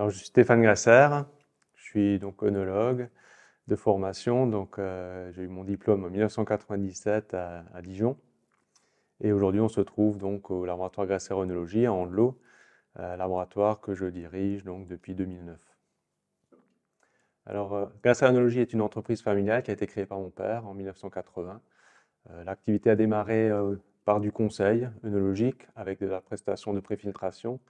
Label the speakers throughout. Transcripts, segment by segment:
Speaker 1: Alors, je suis Stéphane Grasser, je suis donc œnologue de formation. J'ai eu mon diplôme en 1997 à Dijon. Et aujourd'hui, on se trouve donc au laboratoire Grasser œnologie à Andelot, laboratoire que je dirige donc depuis 2009. Alors, Grasser œnologie est une entreprise familiale qui a été créée par mon père en 1980. L'activité a démarré par du conseil œnologique avec de la prestation de préfiltration.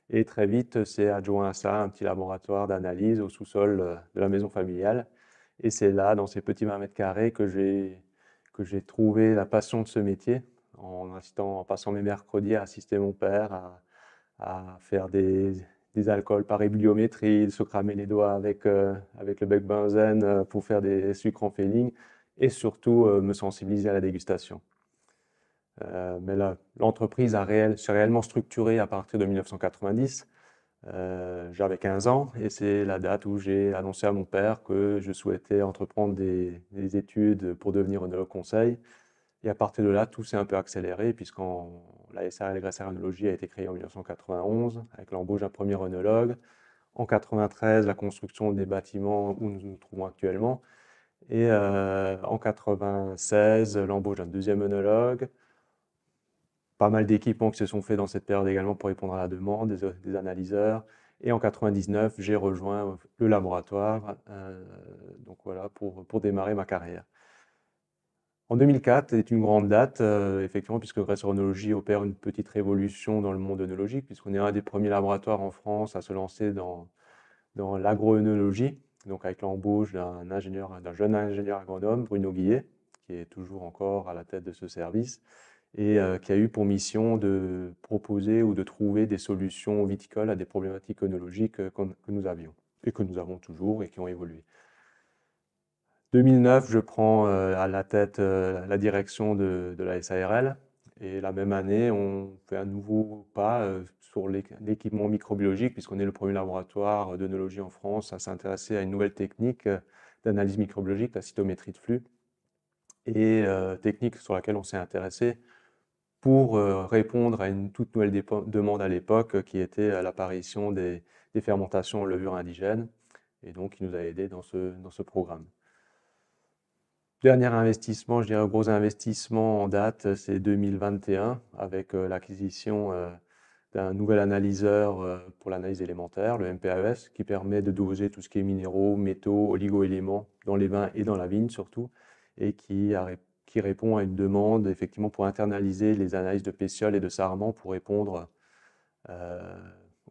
Speaker 1: Et très vite, c'est adjoint à ça un petit laboratoire d'analyse au sous-sol de la maison familiale. Et c'est là, dans ces petits 20 mètres carrés, que j'ai trouvé la passion de ce métier, en passant mes mercredis à assister mon père à faire des alcools par ébliométrie, de se cramer les doigts avec le bec benzène pour faire des sucres en filling, et surtout me sensibiliser à la dégustation. Mais l'entreprise s'est réellement structurée à partir de 1990. J'avais 15 ans et c'est la date où j'ai annoncé à mon père que je souhaitais entreprendre des études pour devenir œnologue conseil. Et à partir de là, tout s'est un peu accéléré la SARL Grasser œnologie a été créée en 1991 avec l'embauche d'un premier œnologue. En 1993, la construction des bâtiments où nous nous trouvons actuellement. Et en 1996, l'embauche d'un deuxième œnologue. Pas mal d'équipements qui se sont faits dans cette période également pour répondre à la demande, des analyseurs. Et en 1999, j'ai rejoint le laboratoire donc voilà, pour démarrer ma carrière. En 2004 est une grande date, effectivement, puisque Grasser œnologie opère une petite révolution dans le monde œnologique, puisqu'on est un des premiers laboratoires en France à se lancer dans l'agroœnologie, donc avec l'embauche d'un jeune ingénieur agronome, Bruno Guillet, qui est toujours encore à la tête de ce service, et qui a eu pour mission de proposer ou de trouver des solutions viticoles à des problématiques œnologiques que nous avions, et que nous avons toujours et qui ont évolué. 2009, je prends à la tête la direction de la SARL, et la même année, on fait un nouveau pas sur l'équipement microbiologique, puisqu'on est le premier laboratoire d'œnologie en France à s'intéresser à une nouvelle technique d'analyse microbiologique, la cytométrie de flux, et technique sur laquelle on s'est intéressé pour répondre à une toute nouvelle demande à l'époque qui était l'apparition des fermentations en levure indigène, et donc qui nous a aidés dans ce programme. Dernier investissement, je dirais gros investissement en date, c'est 2021 avec l'acquisition d'un nouvel analyseur pour l'analyse élémentaire, le MPAES, qui permet de doser tout ce qui est minéraux, métaux, oligo-éléments dans les vins et dans la vigne surtout, et qui répond à une demande effectivement pour internaliser les analyses de pétiole et de sarment pour répondre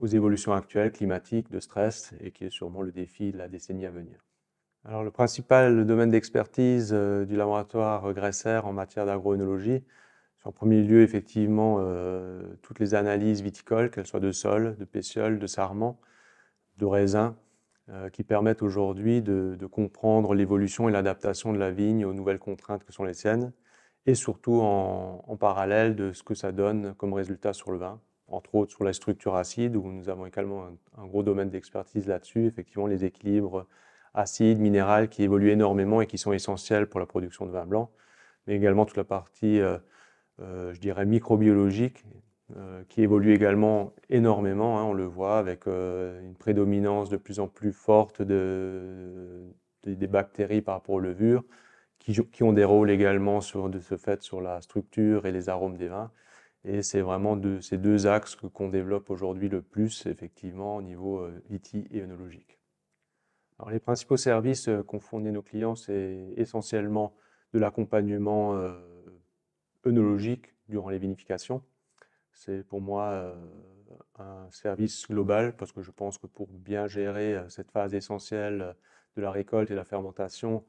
Speaker 1: aux évolutions actuelles climatiques, de stress, et qui est sûrement le défi de la décennie à venir. Alors, le principal domaine d'expertise du laboratoire Grasser en matière d'agroœnologie, c'est en premier lieu effectivement toutes les analyses viticoles, qu'elles soient de sol, de pétiole, de sarment, de raisin, qui permettent aujourd'hui de comprendre l'évolution et l'adaptation de la vigne aux nouvelles contraintes que sont les siennes, et surtout en parallèle de ce que ça donne comme résultat sur le vin, entre autres sur la structure acide, où nous avons également un gros domaine d'expertise là-dessus, effectivement les équilibres acides, minérales qui évoluent énormément et qui sont essentiels pour la production de vin blanc, mais également toute la partie, je dirais, microbiologique, qui évolue également énormément, hein, on le voit, avec une prédominance de plus en plus forte des bactéries par rapport aux levures, qui ont des rôles également de ce fait sur la structure et les arômes des vins. Et c'est vraiment ces deux axes qu'on développe aujourd'hui le plus, effectivement, au niveau viti et œnologique. Alors, les principaux services qu'ont fourni nos clients, c'est essentiellement de l'accompagnement œnologique durant les vinifications. C'est pour moi un service global parce que je pense que pour bien gérer cette phase essentielle de la récolte et de la fermentation,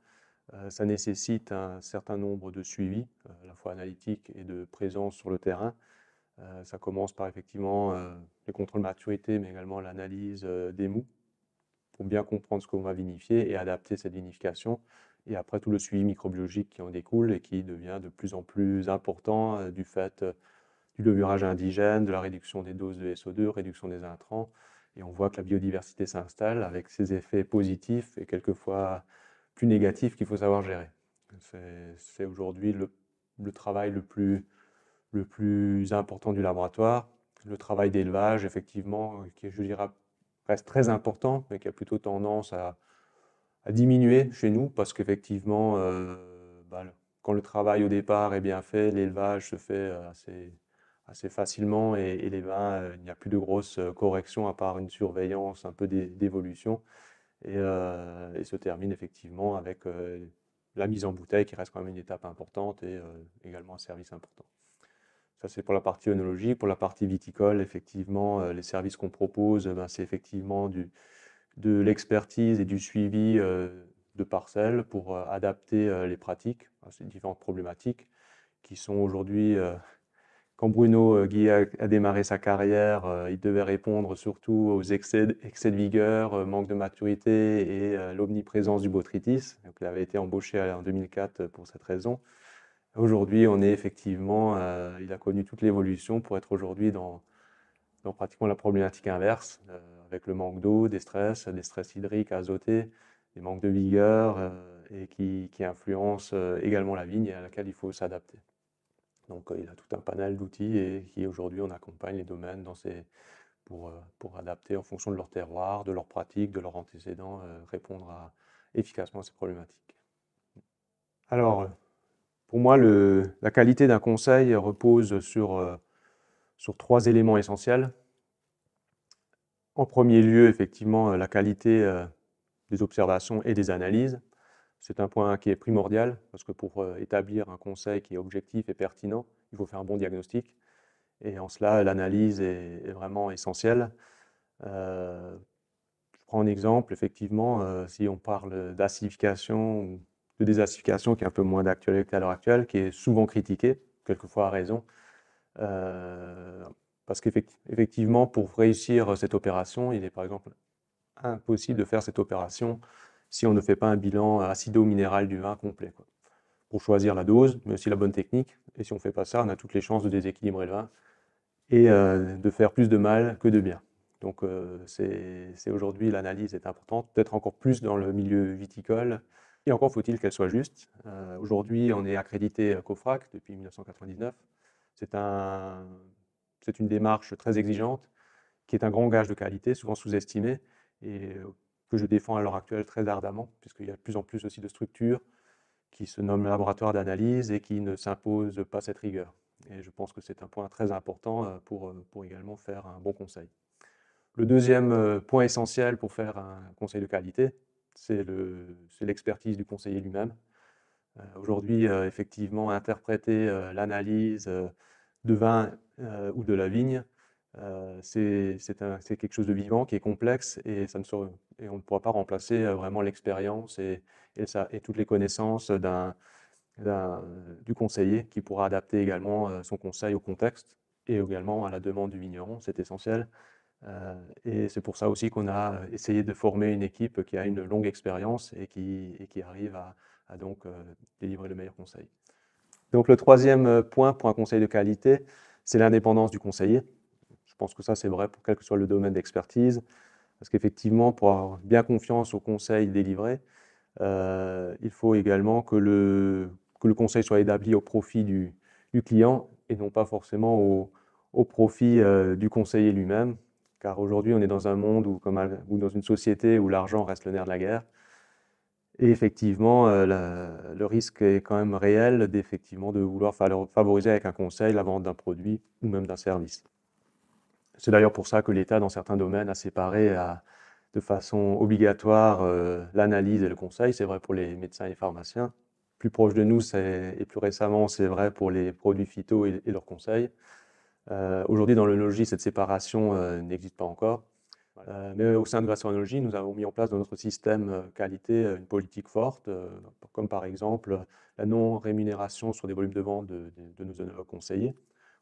Speaker 1: ça nécessite un certain nombre de suivis, à la fois analytiques et de présence sur le terrain. Ça commence par effectivement les contrôles de maturité, mais également l'analyse des mous pour bien comprendre ce qu'on va vinifier et adapter cette vinification. Et après, tout le suivi microbiologique qui en découle et qui devient de plus en plus important du fait du levurage indigène, de la réduction des doses de SO2, réduction des intrants. Et on voit que la biodiversité s'installe avec ses effets positifs et quelquefois plus négatifs qu'il faut savoir gérer. C'est aujourd'hui le travail le plus important du laboratoire. Le travail d'élevage, effectivement, qui est, je dirais, reste très important, mais qui a plutôt tendance à diminuer chez nous, parce qu'effectivement, bah, quand le travail au départ est bien fait, l'élevage se fait assez facilement, et les vins, il n'y a plus de grosses corrections à part une surveillance un peu d'évolution, et se termine effectivement avec la mise en bouteille qui reste quand même une étape importante, et également un service important. Ça, c'est pour la partie œnologie. Pour la partie viticole, effectivement, les services qu'on propose, ben, c'est effectivement de l'expertise et du suivi de parcelles pour adapter les pratiques à ces différentes problématiques qui sont aujourd'hui, quand Bruno Guy a démarré sa carrière, il devait répondre surtout aux excès de vigueur, manque de maturité et l'omniprésence du botrytis. Donc, il avait été embauché en 2004 pour cette raison. Aujourd'hui, on est effectivement, il a connu toute l'évolution pour être aujourd'hui dans pratiquement la problématique inverse, avec le manque d'eau, des stress hydriques, azotés, des manques de vigueur, et qui influencent également la vigne et à laquelle il faut s'adapter. Donc il a tout un panel d'outils, et qui aujourd'hui on accompagne les domaines pour adapter en fonction de leur terroir, de leurs pratiques, de leurs antécédents, répondre efficacement à ces problématiques. Alors, pour moi, la qualité d'un conseil repose sur 3 éléments essentiels. En premier lieu, effectivement, la qualité des observations et des analyses. C'est un point qui est primordial, parce que pour établir un conseil qui est objectif et pertinent, il faut faire un bon diagnostic. Et en cela, l'analyse est vraiment essentielle. Je prends un exemple, effectivement, si on parle d'acidification ou de désacidification, qui est un peu moins d'actualité à l'heure actuelle, qui est souvent critiquée, quelquefois à raison, parce qu'effectivement, pour réussir cette opération, il est par exemple impossible de faire cette opération si on ne fait pas un bilan acido-minéral du vin complet, quoi, pour choisir la dose, mais aussi la bonne technique. Et si on ne fait pas ça, on a toutes les chances de déséquilibrer le vin et de faire plus de mal que de bien. Donc c'est aujourd'hui, l'analyse est importante, peut-être encore plus dans le milieu viticole. Et encore faut-il qu'elle soit juste. Aujourd'hui, on est accrédité COFRAC depuis 1999. C'est une démarche très exigeante, qui est un grand gage de qualité, souvent sous-estimé, et que je défends à l'heure actuelle très ardemment, puisqu'il y a de plus en plus aussi de structures qui se nomment laboratoire d'analyse et qui ne s'imposent pas cette rigueur. Et je pense que c'est un point très important pour également faire un bon conseil. Le deuxième point essentiel pour faire un conseil de qualité, c'est l'expertise du conseiller lui-même. Aujourd'hui, effectivement, interpréter l'analyse de vin ou de la vigne, c'est quelque chose de vivant, qui est complexe, et on ne pourra pas remplacer vraiment l'expérience et toutes les connaissances du conseiller, qui pourra adapter également son conseil au contexte et également à la demande du vigneron, c'est essentiel. Et c'est pour ça aussi qu'on a essayé de former une équipe qui a une longue expérience et qui arrive à donc délivrer le meilleur conseil. Donc le troisième point pour un conseil de qualité, c'est l'indépendance du conseiller. Je pense que ça, c'est vrai pour quel que soit le domaine d'expertise, parce qu'effectivement, pour avoir bien confiance au conseil délivré, il faut également que le conseil soit établi au profit du client, et non pas forcément au profit du conseiller lui-même, car aujourd'hui, on est dans un monde ou dans une société où l'argent reste le nerf de la guerre. Et effectivement, le risque est quand même réel de vouloir favoriser avec un conseil la vente d'un produit ou même d'un service. C'est d'ailleurs pour ça que l'État, dans certains domaines, a séparé de façon obligatoire l'analyse et le conseil. C'est vrai pour les médecins et pharmaciens. Plus proche de nous, et plus récemment, c'est vrai pour les produits phyto et leurs conseils. Aujourd'hui, dans l'œnologie, cette séparation n'existe pas encore. Mais au sein de Gastronologie, nous avons mis en place dans notre système qualité une politique forte, comme par exemple la non-rémunération sur des volumes de vente de nos œnologues conseillers,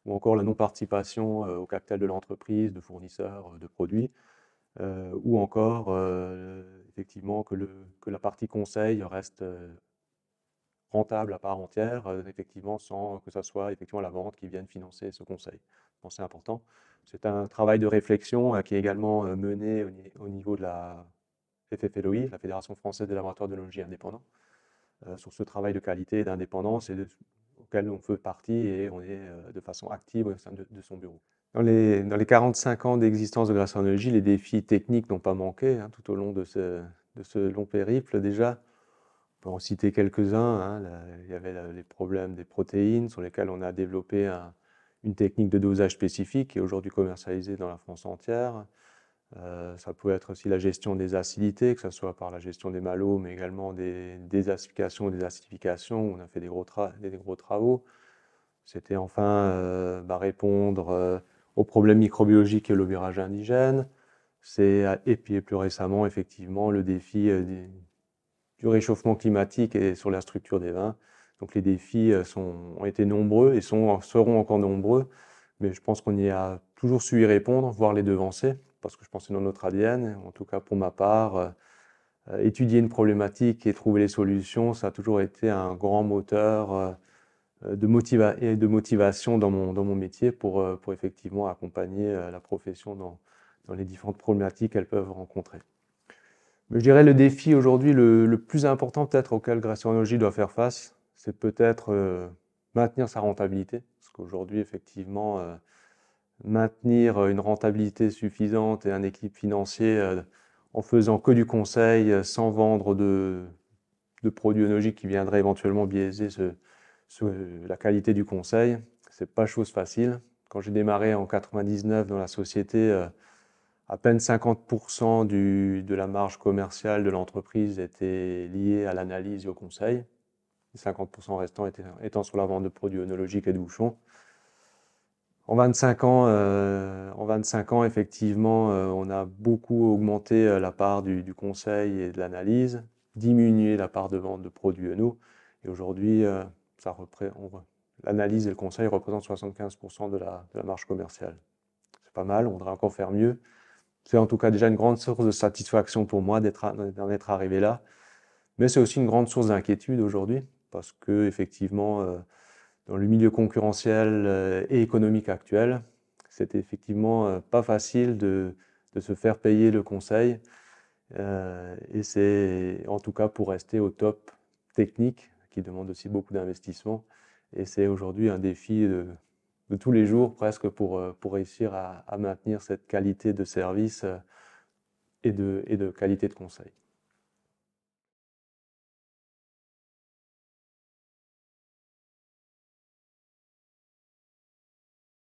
Speaker 1: ou encore la non-participation au capital de l'entreprise, de fournisseurs de produits, ou encore effectivement que la partie conseil reste rentable à part entière, effectivement, sans que ça soit effectivement la vente qui vienne financer ce conseil. Je pense que c'est important. C'est un travail de réflexion qui est également mené au niveau de la FFLOI, la Fédération française des laboratoires d'œnologie indépendants, sur ce travail de qualité et d'indépendance auquel on fait partie, et on est de façon active au sein de son bureau. Dans les 45 ans d'existence de Grassology, les défis techniques n'ont pas manqué hein, tout au long de ce long périple déjà. On peut en citer quelques-uns. Hein. Il y avait les problèmes des protéines sur lesquels on a développé une technique de dosage spécifique qui est aujourd'hui commercialisée dans la France entière. Ça peut être aussi la gestion des acidités, que ce soit par la gestion des malos, mais également des désacidifications ou des acidifications. On a fait des gros travaux. C'était enfin répondre aux problèmes microbiologiques et le virage indigène. Et puis plus récemment, effectivement, le défi du réchauffement climatique et sur la structure des vins. Donc les défis ont été nombreux et seront encore nombreux, mais je pense qu'on y a toujours su y répondre, voire les devancer, parce que je pense que c'est dans notre ADN. En tout cas, pour ma part, étudier une problématique et trouver les solutions, ça a toujours été un grand moteur de motivation dans mon métier pour effectivement accompagner la profession dans les différentes problématiques qu'elles peuvent rencontrer. Mais je dirais le défi aujourd'hui le plus important peut-être auquel Grassology doit faire face, c'est peut-être maintenir sa rentabilité. Parce qu'aujourd'hui, effectivement, maintenir une rentabilité suffisante et un équilibre financier en faisant que du conseil, sans vendre de produits œnologiques qui viendraient éventuellement biaiser la qualité du conseil, c'est pas chose facile. Quand j'ai démarré en 99 dans la société, à peine 50% de la marge commerciale de l'entreprise était liée à l'analyse et au conseil, les 50% restants étant sur la vente de produits œnologiques et de bouchons. En 25 ans, effectivement, on a beaucoup augmenté la part du conseil et de l'analyse, diminué la part de vente de produits œno, et aujourd'hui, l'analyse et le conseil représentent 75% de la marge commerciale. C'est pas mal, on voudrait encore faire mieux. C'est en tout cas déjà une grande source de satisfaction pour moi d'en être arrivé là. Mais c'est aussi une grande source d'inquiétude aujourd'hui, parce que effectivement, dans le milieu concurrentiel et économique actuel, c'est effectivement pas facile de se faire payer le conseil. Et c'est en tout cas pour rester au top technique, qui demande aussi beaucoup d'investissement. Et c'est aujourd'hui un défi de tous les jours presque pour réussir à maintenir cette qualité de service et de qualité de conseil.